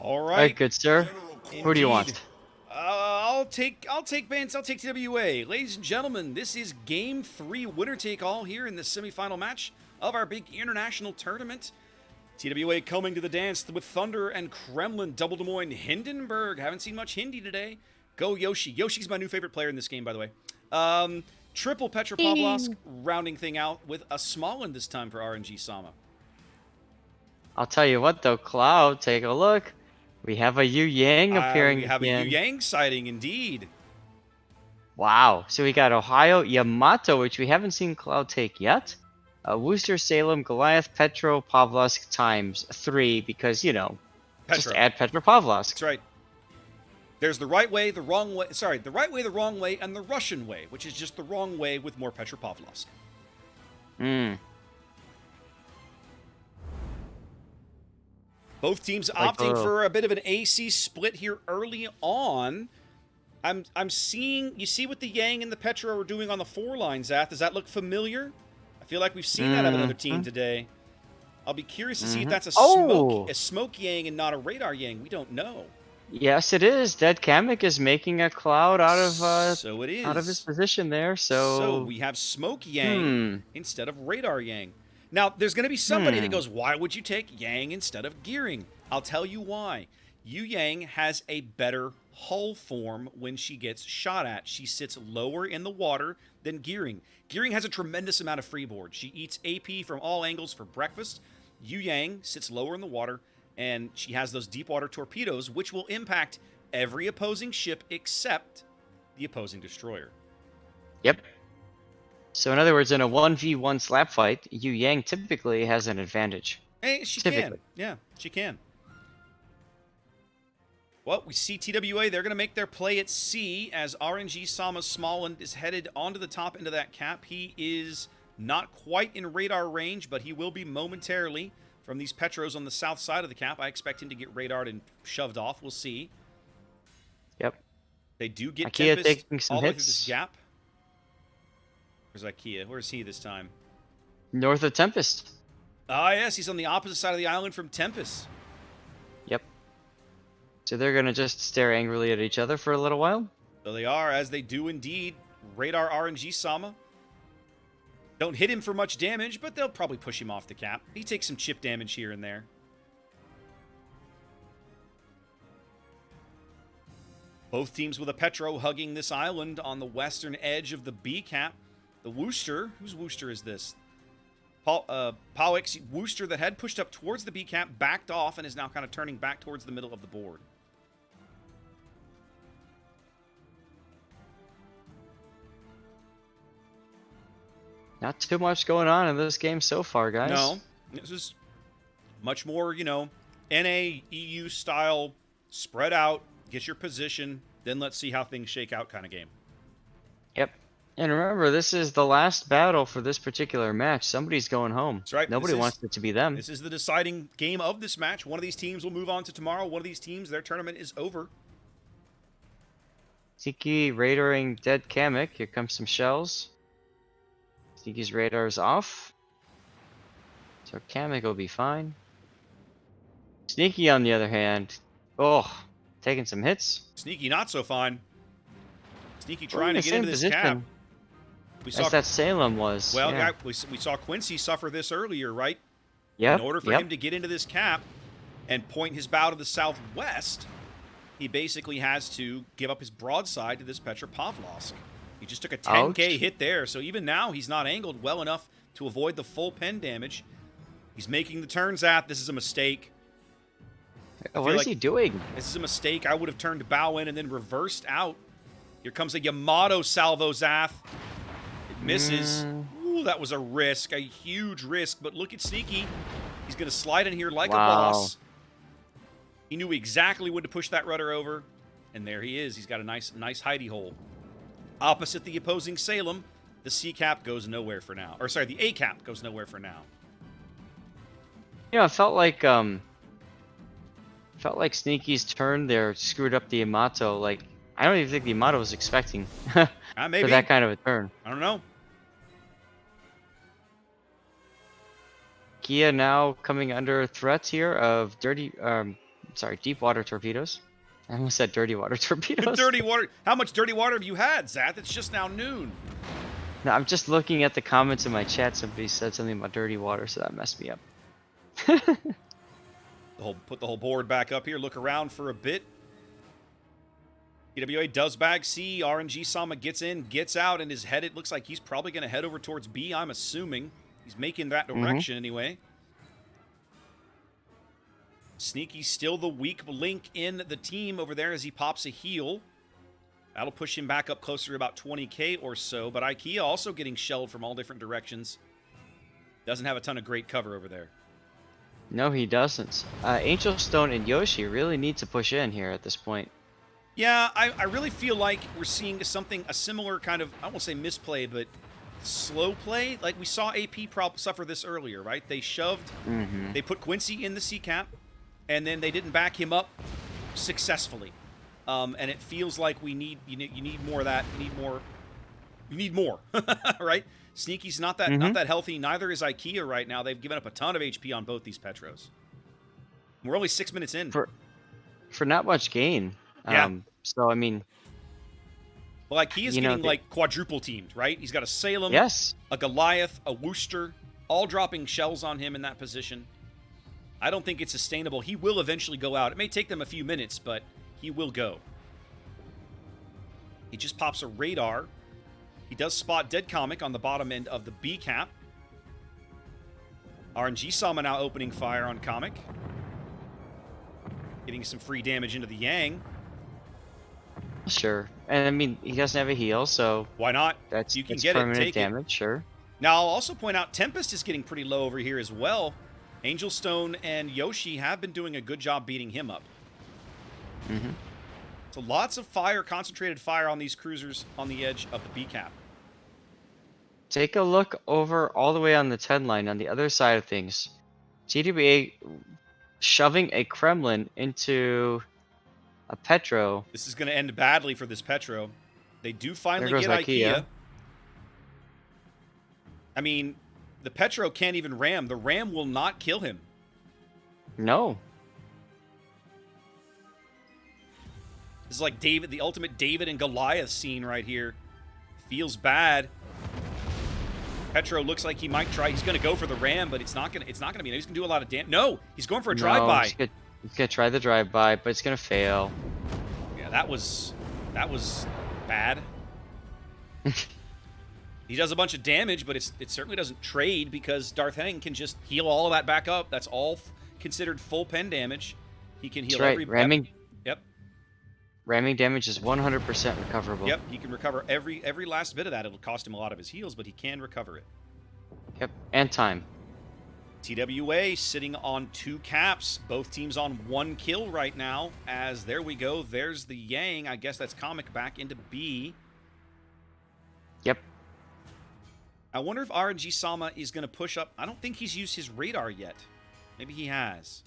All All right, right. good sir. Who do you Indeed. want? I'll take BANCV. I'll take TWA. Ladies and gentlemen, this is Game 3 winner take all here in the semifinal match of our big international tournament. TWA coming to the dance with Thunder and Kremlin, Double Des Moines, Hindenburg. Haven't seen much Hindi today. Go Yoshi. Yoshi's my new favorite player in this game, by the way. Triple Petropavlovsk, rounding thing out with a small one this time for RNG Sama. I'll tell you what though, Cloud, take a look. We have a Yu Yang We appearing have a Yu again. Yang sighting, indeed. Wow. So we got Ohio, Yamato, which we haven't seen Cloud take yet. Worcester, Salem, Goliath, Petropavlovsk times 3 because, just Petro. add Petropavlovsk. That's right. There's the right way, the wrong way. Sorry, the right way, the wrong way, and the Russian way, which is just the wrong way with more Petropavlovsk. Hmm. Both teams Like opting for a bit of an AC split here early on. I'm seeing, you see what the Yang and the Petro are doing on the 4 line, Zath. Does that look familiar? I feel like we've seen that of another team today. I'll be curious to see if that's a smoke Yang and not a radar Yang. We don't know. Yes, it is. Dead Kamek is making a Cloud out of so it is. out of his position there. So we have smoke Yang instead of radar Yang. Now, there's going to be somebody that goes, why would you take Yang instead of Gearing? I'll tell you why. Yu Yang has a better hull form when she gets shot at. She sits lower in the water than Gearing. Gearing has a tremendous amount of freeboard. She eats AP from all angles for breakfast. Yu Yang sits lower in the water, and she has those deep water torpedoes, which will impact every opposing ship except the opposing destroyer. Yep. So in other words, in a 1v1 slap fight, Yu Yang typically has an advantage. Hey, she can. Yeah, she can. Well, we see TWA. They're going to make their play at sea as RNG Sama Smallland is headed onto the top end of that cap. He is not quite in radar range, but he will be momentarily from these Petros on the south side of the cap. I expect him to get radared and shoved off. We'll see. Yep. They do get Ikea Tempest taking some all the way hits. through this gap. Where's Ikea? Where's he this time? North of Tempest. Ah, yes, he's on the opposite side of the island from Tempest. Yep. So they're going to just stare angrily at each other for a little while. So they are, as they do indeed. Radar RNG Sama. Don't hit him for much damage, but they'll probably push him off the cap. He takes some chip damage here and there. Both teams with a Petro hugging this island on the western edge of the B cap. The Worcester, whose Worcester is this? Powix Worcester that had pushed up towards the B cap, backed off, and is now kind of turning back towards the middle of the board. Not too much going on in this game so far, guys. No, this is much more, NA, EU style, spread out, get your position, then let's see how things shake out kind of game. Yep. And remember, this is the last battle for this particular match. Somebody's going home. That's right. Nobody wants it to be them. This is the deciding game of this match. One of these teams will move on to tomorrow. One of these teams, their tournament is over. Tiki radaring Dead Kamek. Here comes some shells. Tiki's radar is off. So Kamek will be fine. Sneaky, on the other hand, taking some hits. Sneaky not so fine. Sneaky trying to get into this cap. As that Salem was. Well, yeah, we saw Quincy suffer this earlier, right? Yeah. In order for him to get into this cap and point his bow to the southwest, he basically has to give up his broadside to this Petropavlovsk. He just took a 10K hit there, so even now he's not angled well enough to avoid the full pen damage. He's making the turns at. This is a mistake. What is he doing? This is a mistake. I would have turned bow in and then reversed out. Here comes a Yamato salvo, Zath. It misses. Ooh, that was a risk, a huge risk. But look at Sneaky. He's going to slide in here like a boss. He knew exactly when to push that rudder over. And there he is. He's got a nice hidey hole. Opposite the opposing Salem, the C cap goes nowhere for now. Or sorry, the A cap goes nowhere for now. It felt like Sneaky's turn there screwed up the Yamato. Like, I don't even think the Yamato was expecting maybe. for that kind of a turn. I don't know. Kia now coming under threat here of sorry, deep water torpedoes. I almost said dirty water torpedoes. Dirty water. How much dirty water have you had, Zath? It's just now noon. No, I'm just looking at the comments in my chat. Somebody said something about dirty water, so that messed me up. Put the whole board back up here. Look around for a bit. TWA does bag C. RNG Sama gets in, gets out, and is headed. Looks like he's probably going to head over towards B, I'm assuming. He's making that direction anyway. Sneaky's still the weak link in the team over there as he pops a heal. That'll push him back up closer to about 20k or so. But IKEA also getting shelled from all different directions. Doesn't have a ton of great cover over there. No, he doesn't. Angel Stone and Yoshi really need to push in here at this point. Yeah, I really feel like we're seeing a similar kind of, I won't say misplay, but slow play. Like we saw AP suffer this earlier, right? They shoved, they put Quincy in the C cap, and then they didn't back him up successfully. And it feels like you need more of that. You need more, right? Sneaky's not that healthy. Neither is IKEA right now. They've given up a ton of HP on both these Petros. We're only 6 minutes in. For not much gain. Yeah. So, I mean... Well, IKEA's getting, like, quadruple teamed, right? He's got a Salem, yes, a Goliath, a Worcester, all dropping shells on him in that position. I don't think it's sustainable. He will eventually go out. It may take them a few minutes, but he will go. He just pops a radar. He does spot Dead Comic on the bottom end of the B cap. RNG Sama now opening fire on Comic. Getting some free damage into the Yang. sure. And I mean, he doesn't have a heal, so why not? that's You can it's get it, permanent take damage, it. sure. Now, I'll also point out Tempest is getting pretty low over here as well. Angel Stone and Yoshi have been doing a good job beating him up. So lots of fire, concentrated fire on these cruisers on the edge of the B cap. Take a look over all the way on the 10 line on the other side of things. TWA shoving a Kremlin into a Petro. This is going to end badly for this Petro. They do finally There get goes IKEA. IKEA. I mean, the Petro can't even ram. The ram will not kill him. No. This is like the ultimate David and Goliath scene right here. Feels bad. Petro looks like he might try. He's going to go for the ram, but it's not going to be. He's going to do a lot of damage. No, he's going for a drive-by. He's going to try the drive-by, but it's going to fail. Yeah, that was bad. He does a bunch of damage, but it certainly doesn't trade because Darth Henning can just heal all of that back up. That's all considered full pen damage. He can heal every... Ramming, yep. Ramming damage is 100% recoverable. Yep, he can recover every last bit of that. It'll cost him a lot of his heals, but he can recover it. Yep, and time. TWA sitting on 2 caps. Both teams on 1 kill right now. As there we go. There's the Yang. I guess that's Comic back into B. Yep. I wonder if RNG Sama is going to push up. I don't think he's used his radar yet. Maybe he has.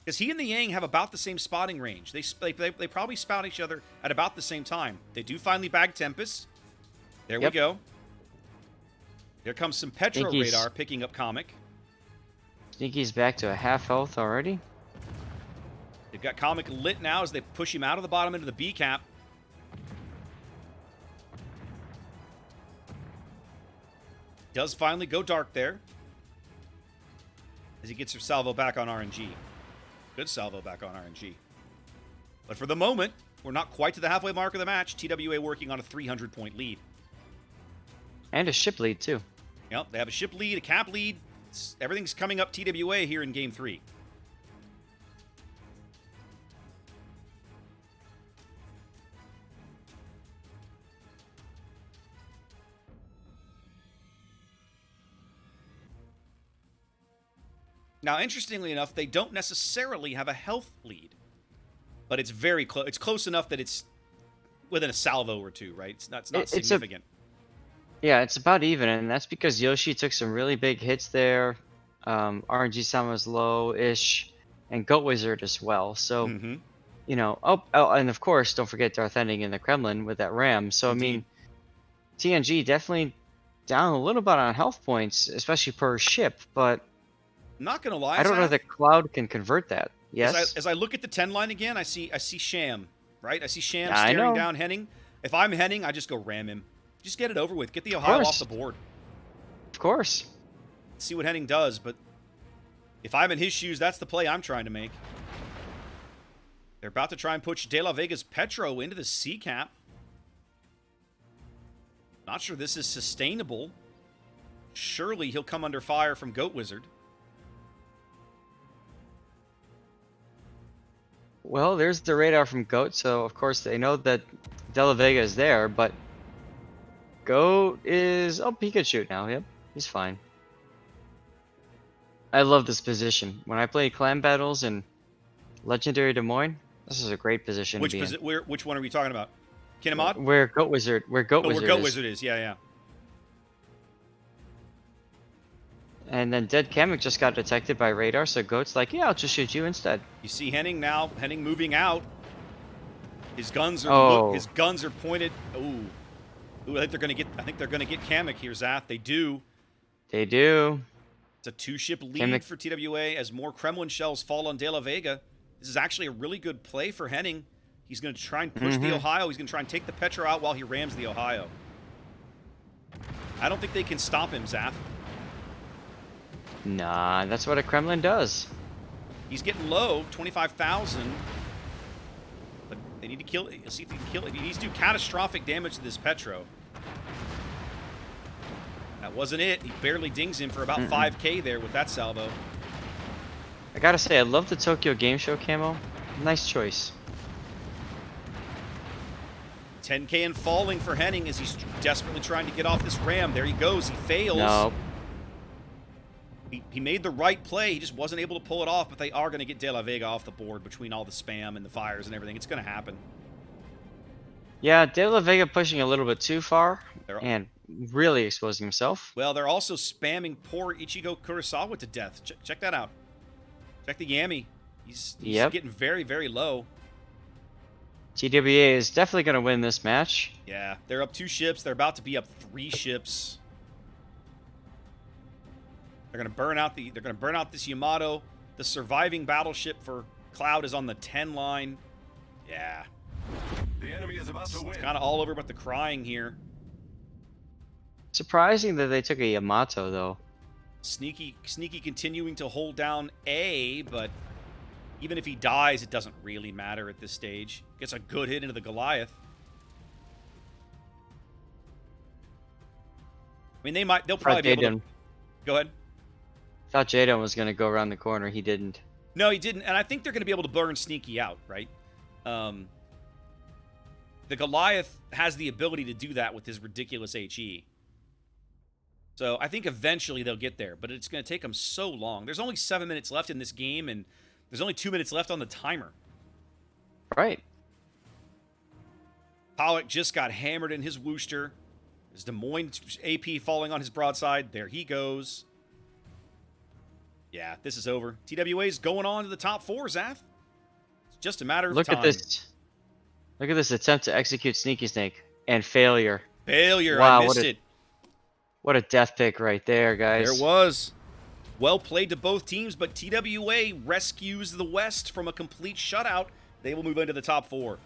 Because he and the Yang have about the same spotting range. They probably spout each other at about the same time. They do finally bag Tempest. There we go. There comes some Petro radar picking up Comic. Sneaky's back to a half health already. They've got Comic lit now as they push him out of the bottom into the B cap. Does finally go dark there. As he gets her salvo back on RNG. Good salvo back on RNG. But for the moment, we're not quite to the halfway mark of the match. TWA working on a 300-point lead. And a ship lead, too. Yep, they have a ship lead, a cap lead. Everything's coming up TWA here in Game 3. Now, interestingly enough, they don't necessarily have a health lead. But it's very close. It's close enough that it's within a salvo or two, right? It's not significant. Yeah, it's about even, and that's because Yoshi took some really big hits there. RNG Sama's low-ish, and Goat Wizard as well. So, you know, oh, and of course, don't forget Darth Ending in the Kremlin with that ram. So, Indeed. I mean, TNG definitely down a little bit on health points, especially per ship, but Not going to lie, I don't know Zach, that Cloud can convert that. Yes. As I look at the 10 line again, I see Sham, right? I see Sham I staring know. down Henning. If I'm Henning, I just go ram him. Just get it over with. Get the Of Ohio off course. the board. Of course. See what Henning does, but if I'm in his shoes, that's the play I'm trying to make. They're about to try and push De La Vega's Petro into the C cap. Not sure this is sustainable. Surely he'll come under fire from Goat Wizard. Well, there's the radar from Goat, so of course they know that De La Vega is there, but Goat is... Oh, he could shoot now. Yep, he's fine. I love this position. When I play clan battles in Legendary Des Moines, this is a great position to be in. Which one are we talking about? Kinemod? Where Goat Wizard Where Goat is. Wizard is. Yeah. And then Dead Kamek just got detected by radar, so Goat's like, yeah, I'll just shoot you instead. You see Henning now. Henning moving out. His guns are his guns are pointed. Ooh, I think they're gonna get Kamek here, Zath. They do. They do. It's a 2-ship lead Kamek for TWA as more Kremlin shells fall on De La Vega. This is actually a really good play for Henning. He's going to try and push the Ohio. He's going to try and take the Petro out while he rams the Ohio. I don't think they can stop him, Zath. Nah, that's what a Kremlin does. He's getting low, 25,000. But they need to kill it. See if he can kill it. He needs to do catastrophic damage to this Petro. That wasn't it. He barely dings him for about 5K there with that salvo. I gotta say, I love the Tokyo Game Show camo. Nice choice. 10K and falling for Henning as he's desperately trying to get off this ram. There he goes. He fails. No. He made the right play. He just wasn't able to pull it off, but they are going to get De La Vega off the board between all the spam and the fires and everything. It's going to happen. Yeah, De La Vega pushing a little bit too far and really exposing himself. Well, they're also spamming poor Ichigo Kurosawa to death. Check that out. Check the Yami. He's getting very, very low. TWA is definitely going to win this match. Yeah, they're up 2 ships. They're about to be up 3 ships. They're going to burn out this Yamato. The surviving battleship for Cloud is on the 10 line. Yeah. The enemy is about to win. It's kind of all over but the crying here. Surprising that they took a Yamato, though. Sneaky continuing to hold down A, but even if he dies, it doesn't really matter at this stage. Gets a good hit into the Goliath. I mean, they'll probably be able to... Go ahead. Thought Jadon was going to go around the corner. He didn't. No, he didn't. And I think they're going to be able to burn Sneaky out, right? The Goliath has the ability to do that with his ridiculous HE. So I think eventually they'll get there, but it's going to take them so long. There's only 7 minutes left in this game, and there's only 2 minutes left on the timer. Right. Pollock just got hammered in his Wooster. There's Des Moines AP falling on his broadside. There he goes. Yeah, this is over. TWA's going on to the top 4, Zath. It's just a matter of time. Look at this attempt to execute Sneaky Snake. And failure. Failure. Wow, I missed it. What a death pick right there, guys. There was. Well played to both teams, but TWA rescues the West from a complete shutout. They will move into the top 4.